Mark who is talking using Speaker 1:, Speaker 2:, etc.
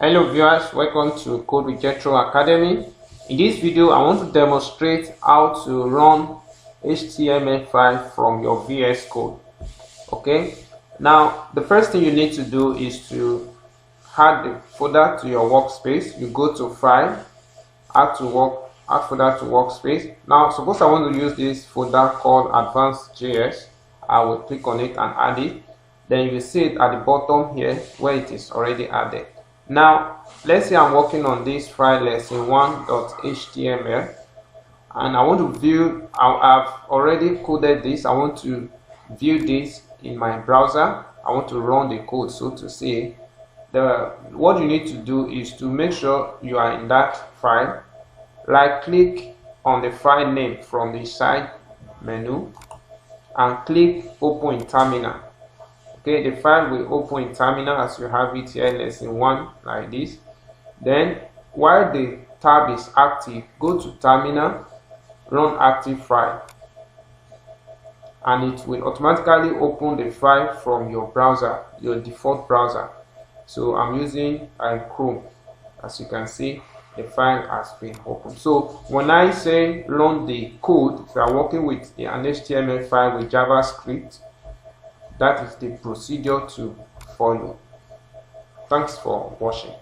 Speaker 1: Hello viewers, welcome to Code with Jethro Academy. In this video, I want to demonstrate how to run HTML file from your VS Code. Okay, now the first thing you need to do is to add the folder to your workspace. You go to File, add folder to workspace. Now suppose I want to use this folder called Advanced.js. I will click on it and add it. Then you will see it at the bottom here where it is already added. Now let's say I'm working on this file lesson1.html and I want to view, I've already coded this. I want to view this in my browser. I want to run the code, so to say. What you need to do is to make sure you are in that file. Right click on the file name from the side menu and click open in terminal. Okay, the file will open in terminal as you have it here, lesson 1, like this. Then while the tab is active, go to terminal, run active file, and it will automatically open the file from your browser, your default browser. So I'm using Chrome. As you can see, the file has been opened. So when I say run the code, if you are working with an HTML file with JavaScript, that is the procedure to follow. Thanks for watching.